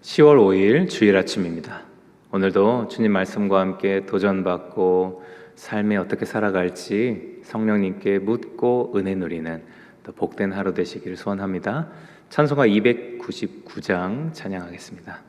10월 5일 주일 아침입니다. 오늘도 주님 말씀과 함께 도전받고 삶에 어떻게 살아갈지 성령님께 묻고 은혜 누리는 또 복된 하루 되시기를 소원합니다. 찬송가 299장 찬양하겠습니다.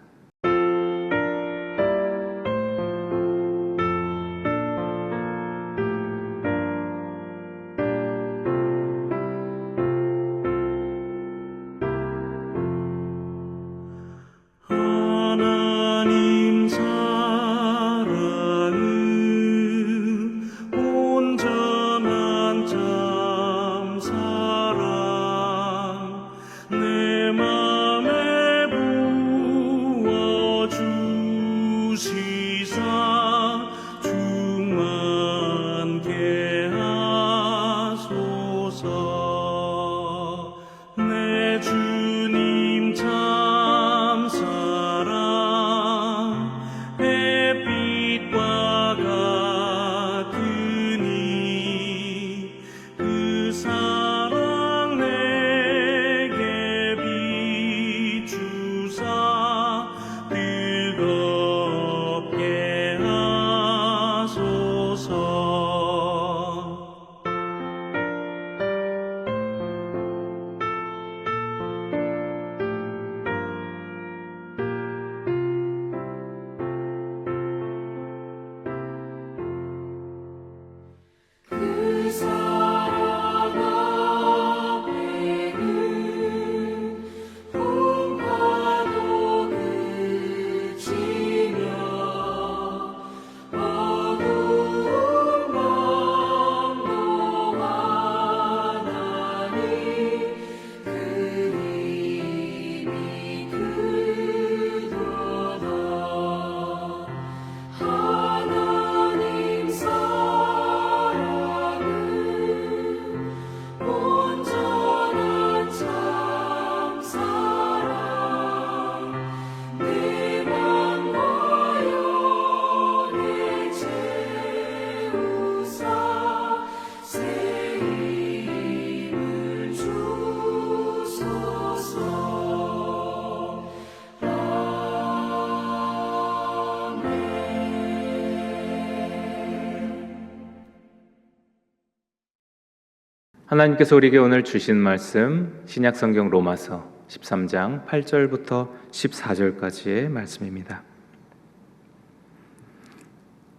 하나님께서 우리에게 오늘 주신 말씀 신약성경 로마서 13장 8절부터 14절까지의 말씀입니다.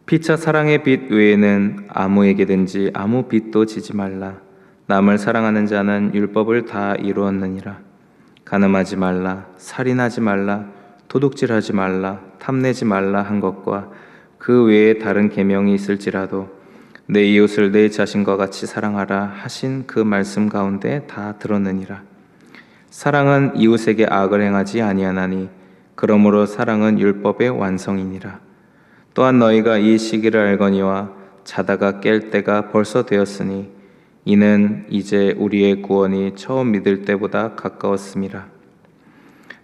피차 사랑의 빚 외에는 아무에게든지 아무 빚도 지지 말라. 남을 사랑하는 자는 율법을 다 이루었느니라. 간음하지 말라, 살인하지 말라, 도둑질하지 말라, 탐내지 말라 한 것과 그 외에 다른 계명이 있을지라도 내 이웃을 내 자신과 같이 사랑하라 하신 그 말씀 가운데 다 들었느니라. 사랑은 이웃에게 악을 행하지 아니하나니 그러므로 사랑은 율법의 완성이니라. 또한 너희가 이 시기를 알거니와 자다가 깰 때가 벌써 되었으니 이는 이제 우리의 구원이 처음 믿을 때보다 가까웠음이라.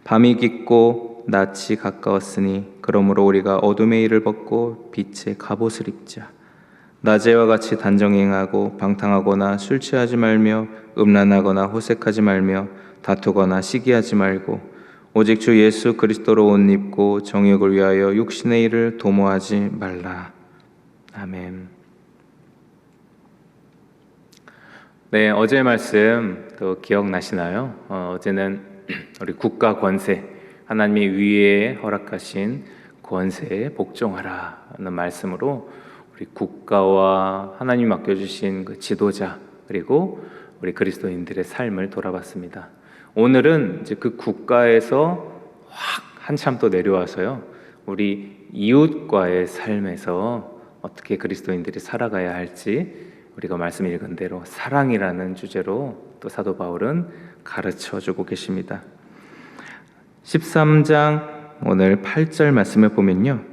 밤이 깊고 낮이 가까웠으니 그러므로 우리가 어둠의 일을 벗고 빛의 갑옷을 입자. 낮에와 같이 단정행하고 방탕하거나 술 취하지 말며 음란하거나 호색하지 말며 다투거나 시기하지 말고 오직 주 예수 그리스도로 옷 입고 정욕을 위하여 육신의 일을 도모하지 말라. 아멘. 네, 어제의 말씀 또 기억나시나요? 어제는 우리 국가 권세, 하나님이 위에 허락하신 권세에 복종하라 는 말씀으로 우리 국가와 하나님 맡겨주신 그 지도자 그리고 우리 그리스도인들의 삶을 돌아봤습니다. 오늘은 이제 그 국가에서 확 한참 또 내려와서요, 우리 이웃과의 삶에서 어떻게 그리스도인들이 살아가야 할지 우리가 말씀 읽은 대로 사랑이라는 주제로 또 사도 바울은 가르쳐주고 계십니다. 13장 오늘 8절 말씀을 보면요,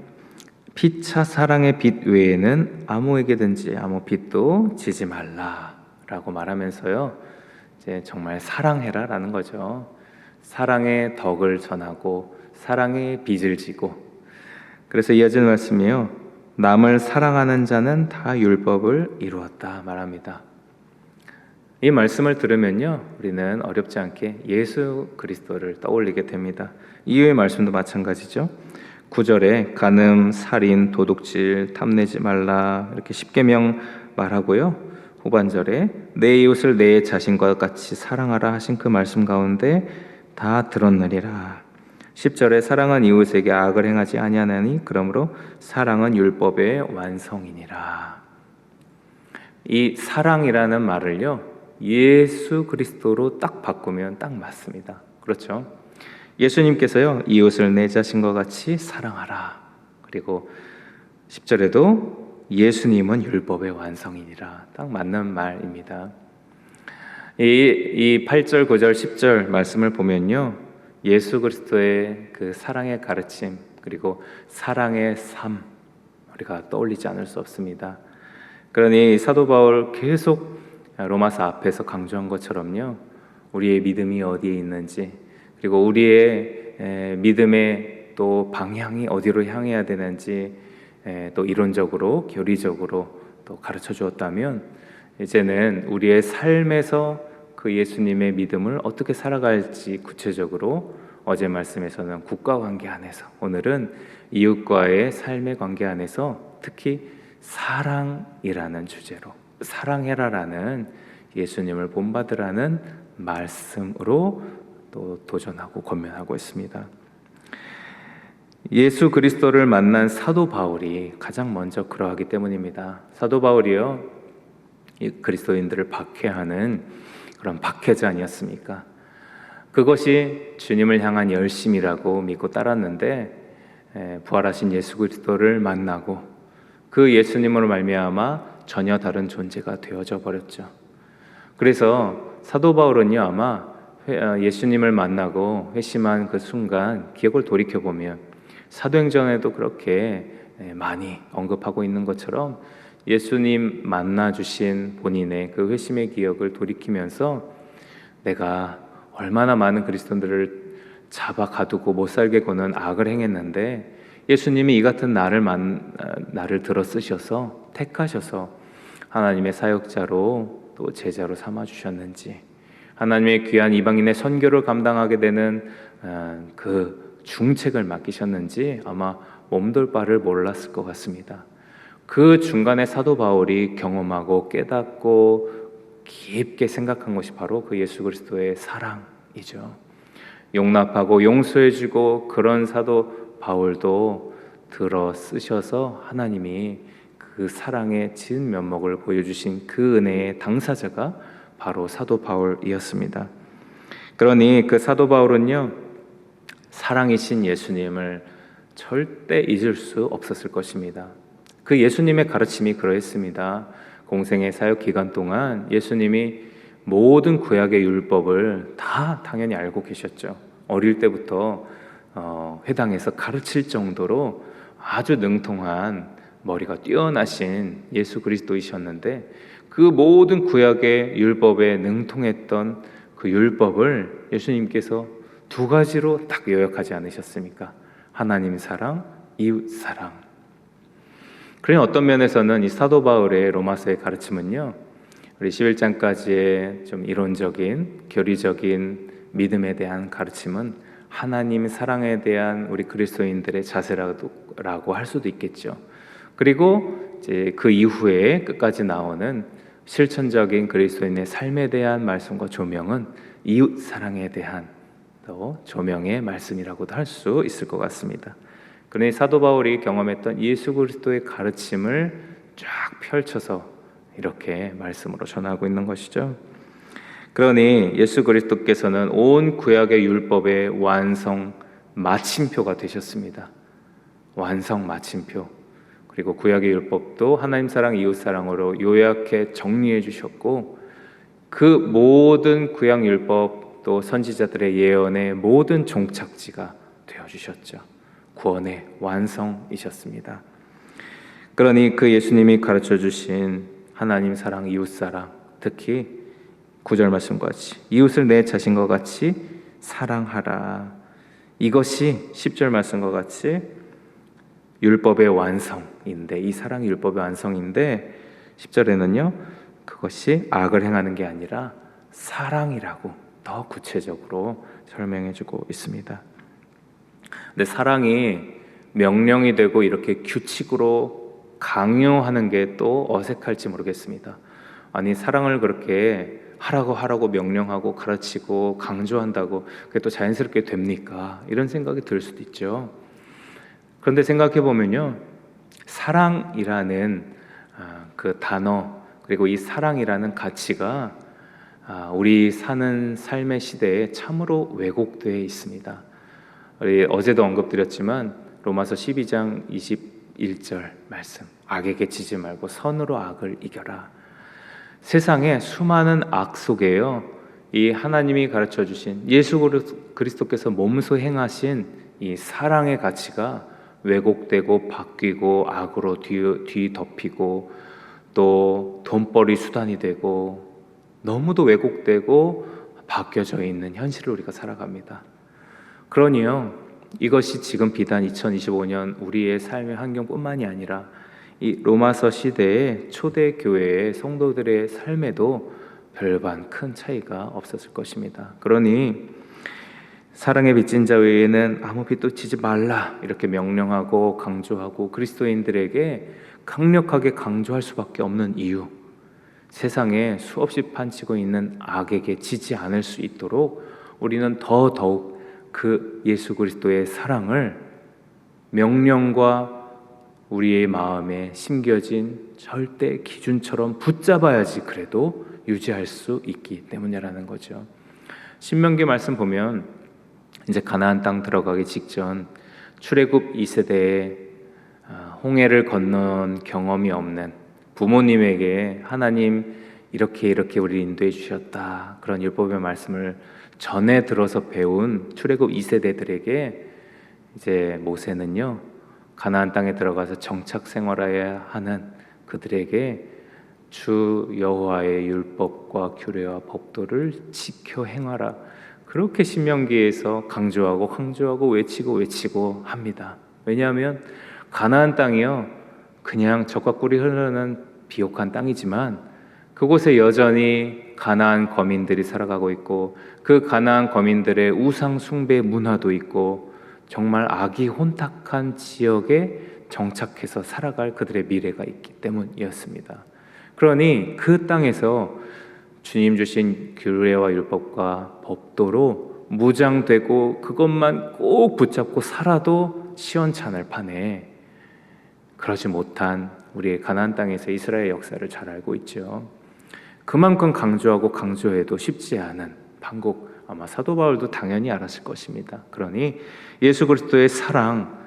피차 사랑의 빚 외에는 아무에게든지 아무 빚도 지지 말라라고 말하면서요, 이제 정말 사랑해라라는 거죠. 사랑의 덕을 전하고 사랑의 빚을 지고, 그래서 이어지는 말씀이에요. 남을 사랑하는 자는 다 율법을 이루었다 말합니다. 이 말씀을 들으면요, 우리는 어렵지 않게 예수 그리스도를 떠올리게 됩니다. 이후의 말씀도 마찬가지죠. 9절에 간음, 살인, 도둑질, 탐내지 말라 이렇게 십계명 말하고요. 후반절에 내 이웃을 내 자신과 같이 사랑하라 하신 그 말씀 가운데 다 들었느니라. 10절에 사랑은 이웃에게 악을 행하지 아니하나니 그러므로 사랑은 율법의 완성이니라. 이 사랑이라는 말을요, 예수 그리스도로 딱 바꾸면 딱 맞습니다. 그렇죠? 예수님께서요, 이웃을 내 자신과 같이 사랑하라. 그리고 10절에도 예수님은 율법의 완성이니라. 딱 맞는 말입니다. 이 8절, 9절, 10절 말씀을 보면요, 예수 그리스도의 그 사랑의 가르침, 그리고 사랑의 삶, 우리가 떠올리지 않을 수 없습니다. 그러니 사도 바울 계속 로마서 앞에서 강조한 것처럼요, 우리의 믿음이 어디에 있는지, 그리고 우리의 믿음의 또 방향이 어디로 향해야 되는지 또 이론적으로, 교리적으로 또 가르쳐 주었다면, 이제는 우리의 삶에서 그 예수님의 믿음을 어떻게 살아갈지 구체적으로, 어제 말씀에서는 국가 관계 안에서, 오늘은 이웃과의 삶의 관계 안에서 특히 사랑이라는 주제로, 사랑해라라는 예수님을 본받으라는 말씀으로 또 도전하고 권면하고 있습니다. 예수 그리스도를 만난 사도 바울이 가장 먼저 그러하기 때문입니다. 사도 바울이요, 그리스도인들을 박해하는 그런 박해자 아니었습니까? 그것이 주님을 향한 열심이라고 믿고 따랐는데, 부활하신 예수 그리스도를 만나고 그 예수님으로 말미암아 전혀 다른 존재가 되어져 버렸죠. 그래서 사도 바울은요, 아마 예수님을 만나고 회심한 그 순간 기억을 돌이켜보면 사도행전에도 그렇게 많이 언급하고 있는 것처럼 예수님 만나주신 본인의 그 회심의 기억을 돌이키면서 내가 얼마나 많은 그리스도인들을 잡아 가두고 못 살게 구는 악을 행했는데 예수님이 이 같은 나를 들어 쓰셔서 택하셔서 하나님의 사역자로 또 제자로 삼아 주셨는지, 하나님의 귀한 이방인의 선교를 감당하게 되는 그 중책을 맡기셨는지 아마 몸둘 바를 몰랐을 것 같습니다. 그 중간에 사도 바울이 경험하고 깨닫고 깊게 생각한 것이 바로 그 예수 그리스도의 사랑이죠. 용납하고 용서해주고 그런 사도 바울도 들어 쓰셔서 하나님이 그 사랑의 진 면목을 보여주신 그 은혜의 당사자가 바로 사도 바울이었습니다. 그러니 그 사도 바울은요, 사랑이신 예수님을 절대 잊을 수 없었을 것입니다. 그 예수님의 가르침이 그러했습니다. 공생의 사역 기간 동안 예수님이 모든 구약의 율법을 다 당연히 알고 계셨죠. 어릴 때부터 회당에서 가르칠 정도로 아주 능통한, 머리가 뛰어나신 예수 그리스도이셨는데, 그 모든 구약의 율법에 능통했던 그 율법을 예수님께서 두 가지로 딱 요약하지 않으셨습니까? 하나님 사랑, 이웃 사랑. 그러니 어떤 면에서는 이 사도 바울의 로마서의 가르침은요, 우리 11장까지의 좀 이론적인, 교리적인 믿음에 대한 가르침은 하나님 사랑에 대한 우리 그리스도인들의 자세라고 할 수도 있겠죠. 그리고 이제 그 이후에 끝까지 나오는 실천적인 그리스도인의 삶에 대한 말씀과 조명은 이웃 사랑에 대한 또 조명의 말씀이라고도 할 수 있을 것 같습니다. 그러니 사도 바울이 경험했던 예수 그리스도의 가르침을 쫙 펼쳐서 이렇게 말씀으로 전하고 있는 것이죠. 그러니 예수 그리스도께서는 온 구약의 율법의 완성 마침표가 되셨습니다. 완성 마침표. 그리고 구약의 율법도 하나님 사랑, 이웃 사랑으로 요약해 정리해 주셨고, 그 모든 구약 율법 또 선지자들의 예언의 모든 종착지가 되어 주셨죠. 구원의 완성이셨습니다. 그러니 그 예수님이 가르쳐 주신 하나님 사랑, 이웃 사랑, 특히 9절 말씀과 같이 이웃을 내 자신과 같이 사랑하라. 이것이 10절 말씀과 같이 율법의 완성인데, 이 사랑이 율법의 완성인데 10절에는요, 그것이 악을 행하는 게 아니라 사랑이라고 더 구체적으로 설명해주고 있습니다. 근데 사랑이 명령이 되고 이렇게 규칙으로 강요하는 게 또 어색할지 모르겠습니다. 아니, 사랑을 그렇게 하라고 명령하고 가르치고 강조한다고 그게 또 자연스럽게 됩니까? 이런 생각이 들 수도 있죠. 그런데 생각해 보면요, 사랑이라는 그 단어, 그리고 이 사랑이라는 가치가 우리 사는 삶의 시대에 참으로 왜곡되어 있습니다. 우리 어제도 언급드렸지만 로마서 12장 21절 말씀, 악에게 지지 말고 선으로 악을 이겨라. 세상에 수많은 악 속에요, 이 하나님이 가르쳐 주신 예수 그리스도께서 몸소 행하신 이 사랑의 가치가 왜곡되고 바뀌고 악으로 뒤덮이고 또 돈벌이 수단이 되고 너무도 왜곡되고 바뀌어져 있는 현실을 우리가 살아갑니다. 그러니요, 이것이 지금 비단 2025년 우리의 삶의 환경뿐만이 아니라 이 로마서 시대의 초대 교회의 성도들의 삶에도 별반 큰 차이가 없었을 것입니다. 그러니 사랑에 빚진 자 외에는 아무 빚도 지지 말라 이렇게 명령하고 강조하고 그리스도인들에게 강력하게 강조할 수밖에 없는 이유, 세상에 수없이 판치고 있는 악에게 지지 않을 수 있도록 우리는 더더욱 그 예수 그리스도의 사랑을 명령과 우리의 마음에 심겨진 절대 기준처럼 붙잡아야지 그래도 유지할 수 있기 때문이라는 거죠. 신명기 말씀 보면 이제 가나안 땅 들어가기 직전 출애굽 2세대에 홍해를 건넌 경험이 없는 부모님에게 하나님 이렇게 우리 인도해 주셨다, 그런 율법의 말씀을 전에 들어서 배운 출애굽 2세대들에게 이제 모세는요, 가나안 땅에 들어가서 정착 생활해야 하는 그들에게 주 여호와의 율법과 규례와 법도를 지켜 행하라, 그렇게 신명기에서 강조하고 외치고 합니다. 왜냐하면 가나안 땅이요, 그냥 젖과 꿀이 흐르는 비옥한 땅이지만 그곳에 여전히 가나안 거민들이 살아가고 있고 그 가나안 거민들의 우상 숭배 문화도 있고 정말 악이 혼탁한 지역에 정착해서 살아갈 그들의 미래가 있기 때문이었습니다. 그러니 그 땅에서 주님 주신 규례와 율법과 법도로 무장되고 그것만 꼭 붙잡고 살아도 시원찮을 판에 그러지 못한 우리의 가나안 땅에서 이스라엘 역사를 잘 알고 있죠. 그만큼 강조해도 쉽지 않은 반곡, 아마 사도 바울도 당연히 알았을 것입니다. 그러니 예수 그리스도의 사랑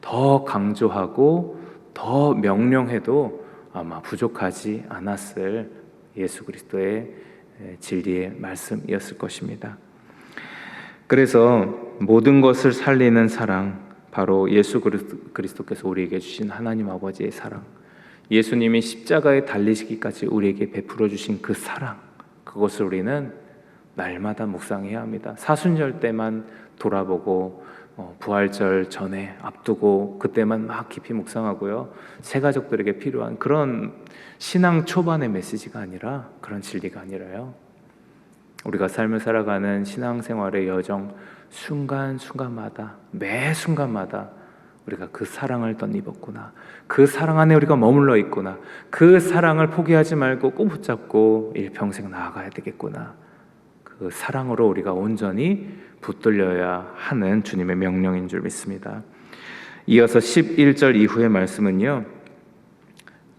더 강조하고 더 명령해도 아마 부족하지 않았을 예수 그리스도의 진리의 말씀이었을 것입니다. 그래서 모든 것을 살리는 사랑, 바로 예수 그리스도께서 우리에게 주신 하나님 아버지의 사랑, 예수님이 십자가에 달리시기까지 우리에게 베풀어 주신 그 사랑, 그것을 우리는 날마다 묵상해야 합니다. 사순절 때만 돌아보고 부활절 전에 앞두고 그때만 막 깊이 묵상하고요, 새 가족들에게 필요한 그런 신앙 초반의 메시지가 아니라, 그런 진리가 아니라요, 우리가 삶을 살아가는 신앙생활의 여정 순간순간마다, 매 순간마다 우리가 그 사랑을 덧입었구나, 그 사랑 안에 우리가 머물러 있구나, 그 사랑을 포기하지 말고 꼭 붙잡고 일평생 나아가야 되겠구나, 그 사랑으로 우리가 온전히 붙들려야 하는 주님의 명령인 줄 믿습니다. 이어서 11절 이후의 말씀은요,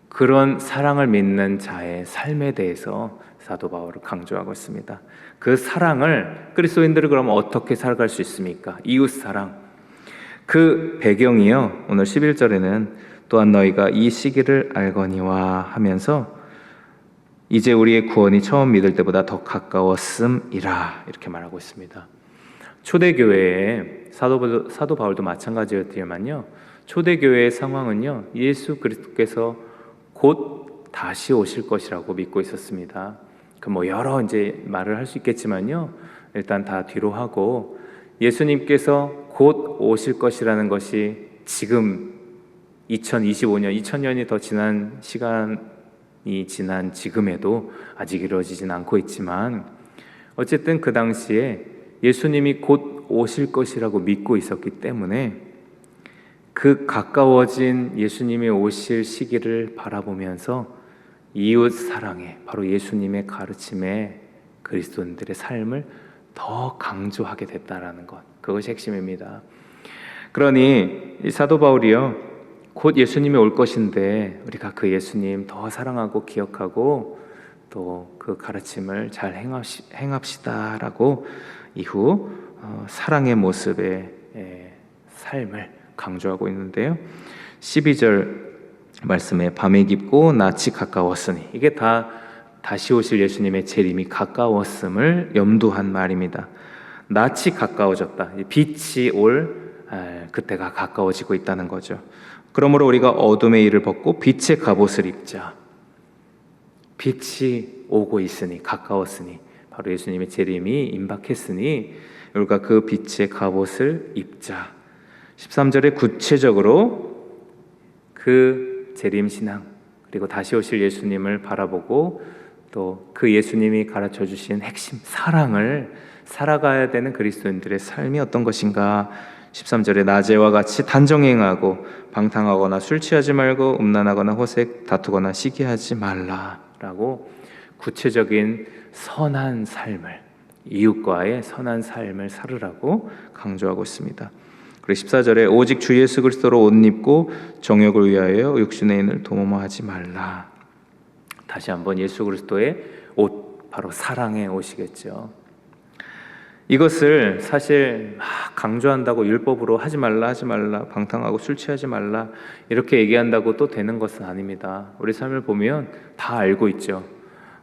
그런 사랑을 믿는 자의 삶에 대해서 사도 바울을 강조하고 있습니다. 그 사랑을 그리스도인들은 그럼 어떻게 살아갈 수 있습니까? 이웃 사랑. 그 배경이요, 오늘 11절에는 또한 너희가 이 시기를 알거니와 하면서 이제 우리의 구원이 처음 믿을 때보다 더 가까웠음이라, 이렇게 말하고 있습니다. 초대교회에 사도 바울도 마찬가지였지만요, 초대교회의 상황은요, 예수 그리스도께서 곧 다시 오실 것이라고 믿고 있었습니다. 그 여러 이제 말을 할 수 있겠지만요, 일단 다 뒤로 하고 예수님께서 곧 오실 것이라는 것이 지금 2025년, 2000년이 더 지난 시간 지난 지금에도 아직 이루어지진 않고 있지만 어쨌든 그 당시에 예수님이 곧 오실 것이라고 믿고 있었기 때문에 그 가까워진 예수님이 오실 시기를 바라보면서 이웃 사랑에, 바로 예수님의 가르침에 그리스도인들의 삶을 더 강조하게 됐다라는 것, 그것이 핵심입니다. 그러니 이 사도 바울이요, 곧 예수님이 올 것인데 우리가 그 예수님 더 사랑하고 기억하고 또 그 가르침을 잘 행합시다라고 이후 사랑의 모습의 삶을 강조하고 있는데요. 12절 말씀에 밤이 깊고 낯이 가까웠으니, 이게 다시 오실 예수님의 재림이 가까웠음을 염두한 말입니다. 낯이 가까워졌다, 빛이 올 그때가 가까워지고 있다는 거죠. 그러므로 우리가 어둠의 일을 벗고 빛의 갑옷을 입자. 빛이 오고 있으니, 가까웠으니, 바로 예수님의 재림이 임박했으니 우리가 그 빛의 갑옷을 입자. 13절에 구체적으로 그 재림 신앙, 그리고 다시 오실 예수님을 바라보고 또 그 예수님이 가르쳐 주신 핵심 사랑을 살아가야 되는 그리스도인들의 삶이 어떤 것인가. 13절에 낮에와 같이 단정행하고 방탕하거나 술 취하지 말고 음란하거나 호색 다투거나 시기하지 말라라고 구체적인 선한 삶을, 이웃과의 선한 삶을 살으라고 강조하고 있습니다. 그리고 14절에 오직 주 예수 그리스도로 옷 입고 정욕을 위하여 육신의 인을 도모하지 말라. 다시 한번 예수 그리스도의 옷, 바로 사랑의 옷이겠죠. 이것을 사실 막 강조한다고 율법으로 하지 말라, 방탕하고 술 취하지 말라 이렇게 얘기한다고 또 되는 것은 아닙니다. 우리 삶을 보면 다 알고 있죠.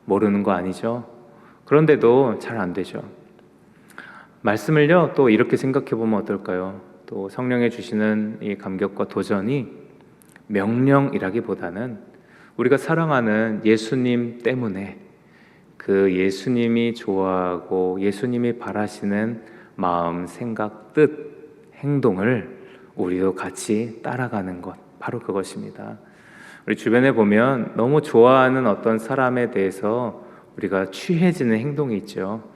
모르는 거 아니죠. 그런데도 잘 안 되죠. 말씀을요, 또 이렇게 생각해 보면 어떨까요? 또 성령의 주시는 이 감격과 도전이 명령이라기보다는 우리가 사랑하는 예수님 때문에 그 예수님이 좋아하고 예수님이 바라시는 마음, 생각, 뜻, 행동을 우리도 같이 따라가는 것, 바로 그것입니다. 우리 주변에 보면 너무 좋아하는 어떤 사람에 대해서 우리가 취해지는 행동이 있죠.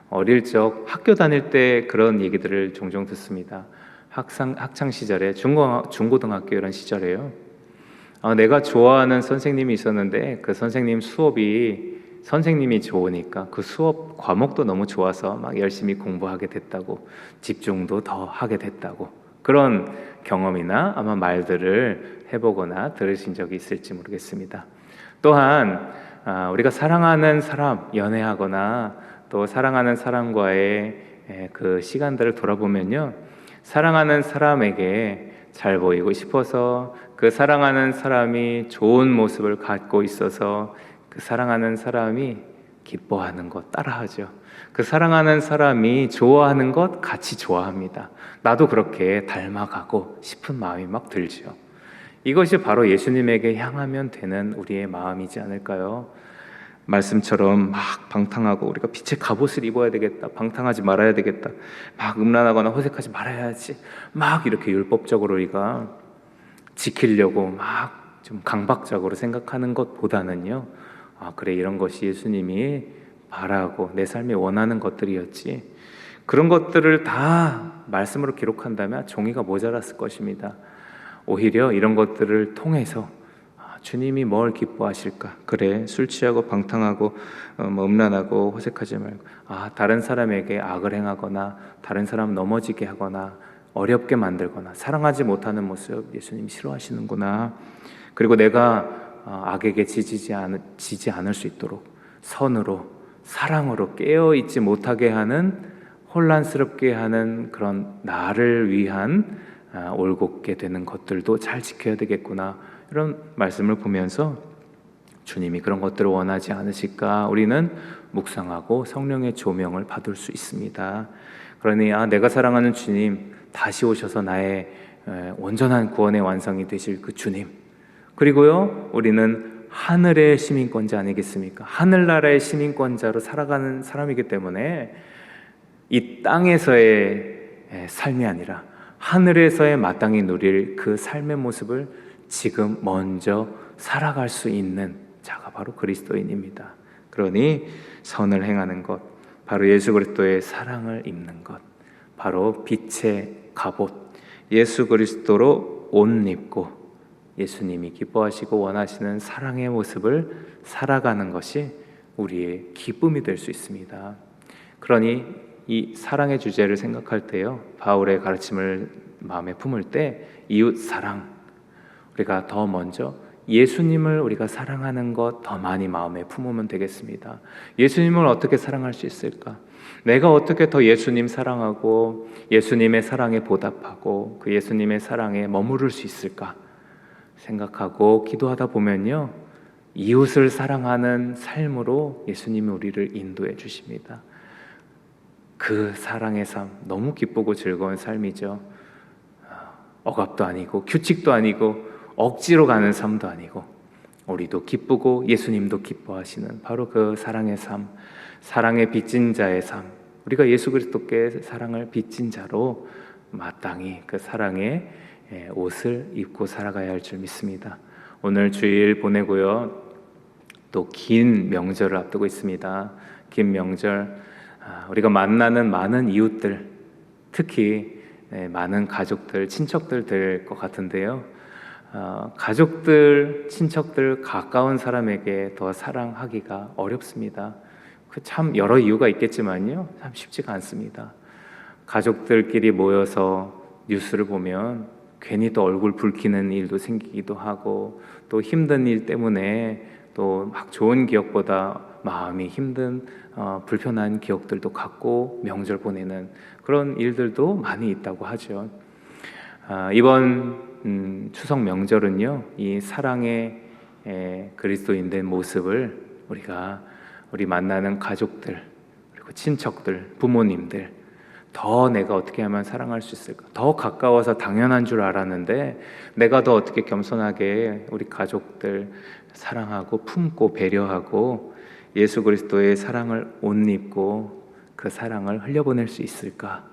어릴 적 학교 다닐 때 그런 얘기들을 종종 듣습니다. 학창 시절에 중고등학교 이런 시절에요. 내가 좋아하는 선생님이 있었는데 그 선생님 수업이 선생님이 좋으니까 그 수업 과목도 너무 좋아서 막 열심히 공부하게 됐다고, 집중도 더 하게 됐다고, 그런 경험이나 아마 말들을 해보거나 들으신 적이 있을지 모르겠습니다. 또한 우리가 사랑하는 사람, 연애하거나 또 사랑하는 사람과의 그 시간들을 돌아보면요, 사랑하는 사람에게 잘 보이고 싶어서, 그 사랑하는 사람이 좋은 모습을 갖고 있어서 그 사랑하는 사람이 기뻐하는 것 따라하죠. 그 사랑하는 사람이 좋아하는 것 같이 좋아합니다. 나도 그렇게 닮아가고 싶은 마음이 막 들죠. 이것이 바로 예수님에게 향하면 되는 우리의 마음이지 않을까요? 말씀처럼 막 방탕하고 우리가 빛의 갑옷을 입어야 되겠다, 방탕하지 말아야 되겠다, 막 음란하거나 호색하지 말아야지, 막 이렇게 율법적으로 우리가 지키려고 막 좀 강박적으로 생각하는 것보다는요, 그래, 이런 것이 예수님이 바라고 내 삶이 원하는 것들이었지, 그런 것들을 다 말씀으로 기록한다면 종이가 모자랐을 것입니다. 오히려 이런 것들을 통해서 주님이 뭘 기뻐하실까? 그래, 술 취하고 방탕하고 음란하고 호색하지 말고, 다른 사람에게 악을 행하거나 다른 사람 넘어지게 하거나 어렵게 만들거나 사랑하지 못하는 모습 예수님이 싫어하시는구나. 그리고 내가 악에게 지지 않을 수 있도록 선으로, 사랑으로 깨어있지 못하게 하는, 혼란스럽게 하는 그런 나를 위한 올곧게 되는 것들도 잘 지켜야 되겠구나, 이런 말씀을 보면서 주님이 그런 것들을 원하지 않으실까 우리는 묵상하고 성령의 조명을 받을 수 있습니다. 그러니 내가 사랑하는 주님, 다시 오셔서 나의 온전한 구원의 완성이 되실 그 주님, 그리고요, 우리는 하늘의 시민권자 아니겠습니까? 하늘나라의 시민권자로 살아가는 사람이기 때문에 이 땅에서의 삶이 아니라 하늘에서의 마땅히 누릴 그 삶의 모습을 지금 먼저 살아갈 수 있는 자가 바로 그리스도인입니다. 그러니 선을 행하는 것, 바로 예수 그리스도의 사랑을 입는 것, 바로 빛의 갑옷, 예수 그리스도로 옷 입고 예수님이 기뻐하시고 원하시는 사랑의 모습을 살아가는 것이 우리의 기쁨이 될 수 있습니다. 그러니 이 사랑의 주제를 생각할 때요, 바울의 가르침을 마음에 품을 때 이웃 사랑, 우리가 더 먼저 예수님을 우리가 사랑하는 것 더 많이 마음에 품으면 되겠습니다. 예수님을 어떻게 사랑할 수 있을까? 내가 어떻게 더 예수님 사랑하고 예수님의 사랑에 보답하고 그 예수님의 사랑에 머무를 수 있을까 생각하고 기도하다 보면요, 이웃을 사랑하는 삶으로 예수님이 우리를 인도해 주십니다. 그 사랑의 삶, 너무 기쁘고 즐거운 삶이죠. 억압도 아니고 규칙도 아니고 억지로 가는 삶도 아니고 우리도 기쁘고 예수님도 기뻐하시는 바로 그 사랑의 삶, 사랑의 빚진 자의 삶, 우리가 예수 그리스도께 사랑을 빚진 자로 마땅히 그 사랑의 옷을 입고 살아가야 할 줄 믿습니다. 오늘 주일 보내고요, 또 긴 명절을 앞두고 있습니다. 긴 명절, 우리가 만나는 많은 이웃들, 특히 많은 가족들, 친척들 될 것 같은데요, 가족들, 친척들, 가까운 사람에게 더 사랑하기가 어렵습니다. 참 여러 이유가 있겠지만요, 참 쉽지가 않습니다. 가족들끼리 모여서 뉴스를 보면 괜히 또 얼굴 붉히는 일도 생기기도 하고, 또 힘든 일 때문에 또 막 좋은 기억보다 마음이 힘든 불편한 기억들도 갖고 명절 보내는 그런 일들도 많이 있다고 하죠. 이번 추석 명절은요, 이 사랑의 그리스도인된 모습을 우리 만나는 가족들, 그리고 친척들, 부모님들, 더 내가 어떻게 하면 사랑할 수 있을까? 더 가까워서 당연한 줄 알았는데 내가 더 어떻게 겸손하게 우리 가족들 사랑하고 품고 배려하고 예수 그리스도의 사랑을 옷 입고 그 사랑을 흘려보낼 수 있을까?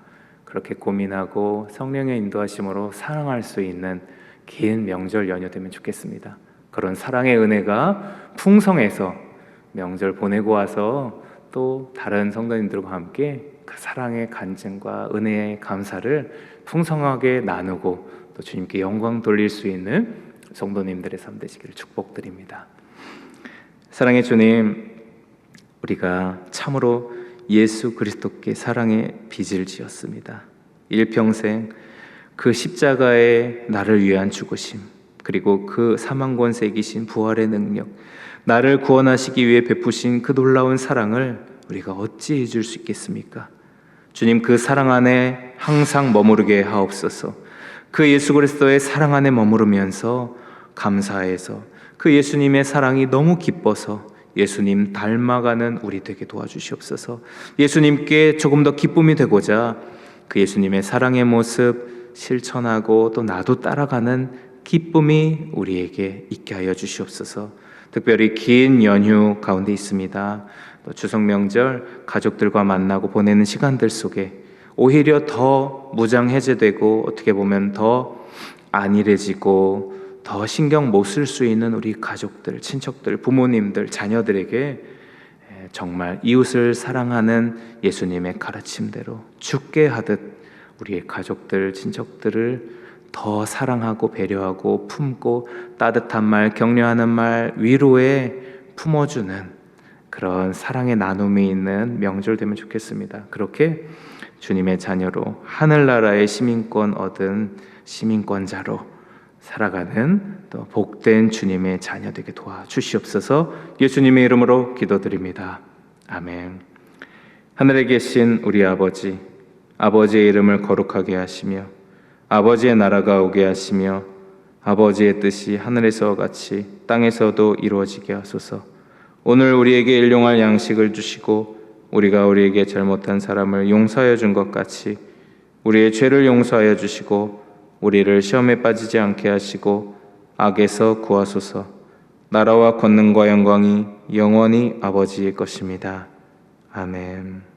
그렇게 고민하고 성령의 인도하심으로 사랑할 수 있는 긴 명절 연휴 되면 좋겠습니다. 그런 사랑의 은혜가 풍성해서 명절 보내고 와서 또 다른 성도님들과 함께 그 사랑의 간증과 은혜의 감사를 풍성하게 나누고 또 주님께 영광 돌릴 수 있는 성도님들의 삶 되시기를 축복드립니다. 사랑의 주님, 우리가 참으로 예수 그리스도께 사랑의 빚을 지었습니다. 일평생 그 십자가에 나를 위한 죽으심, 그리고 그 사망 권세 이기신 부활의 능력, 나를 구원하시기 위해 베푸신 그 놀라운 사랑을 우리가 어찌 잊을 수 있겠습니까? 주님, 그 사랑 안에 항상 머무르게 하옵소서. 그 예수 그리스도의 사랑 안에 머무르면서 감사해서 그 예수님의 사랑이 너무 기뻐서 예수님 닮아가는 우리 되게 도와주시옵소서. 예수님께 조금 더 기쁨이 되고자 그 예수님의 사랑의 모습 실천하고 또 나도 따라가는 기쁨이 우리에게 있게 하여 주시옵소서. 특별히 긴 연휴 가운데 있습니다. 또 추석 명절 가족들과 만나고 보내는 시간들 속에 오히려 더 무장해제되고 어떻게 보면 더 안일해지고 더 신경 못 쓸 수 있는 우리 가족들, 친척들, 부모님들, 자녀들에게 정말 이웃을 사랑하는 예수님의 가르침대로 죽게 하듯 우리의 가족들, 친척들을 더 사랑하고 배려하고 품고 따뜻한 말, 격려하는 말, 위로에 품어주는 그런 사랑의 나눔이 있는 명절 되면 좋겠습니다. 그렇게 주님의 자녀로 하늘나라의 시민권 얻은 시민권자로 살아가는 또 복된 주님의 자녀 되게 도와주시옵소서. 예수님의 이름으로 기도드립니다. 아멘. 하늘에 계신 우리 아버지, 아버지의 이름을 거룩하게 하시며 아버지의 나라가 오게 하시며 아버지의 뜻이 하늘에서 같이 땅에서도 이루어지게 하소서. 오늘 우리에게 일용할 양식을 주시고 우리가 우리에게 잘못한 사람을 용서하여 준 것 같이 우리의 죄를 용서하여 주시고 우리를 시험에 빠지지 않게 하시고 악에서 구하소서. 나라와 권능과 영광이 영원히 아버지의 것입니다. 아멘.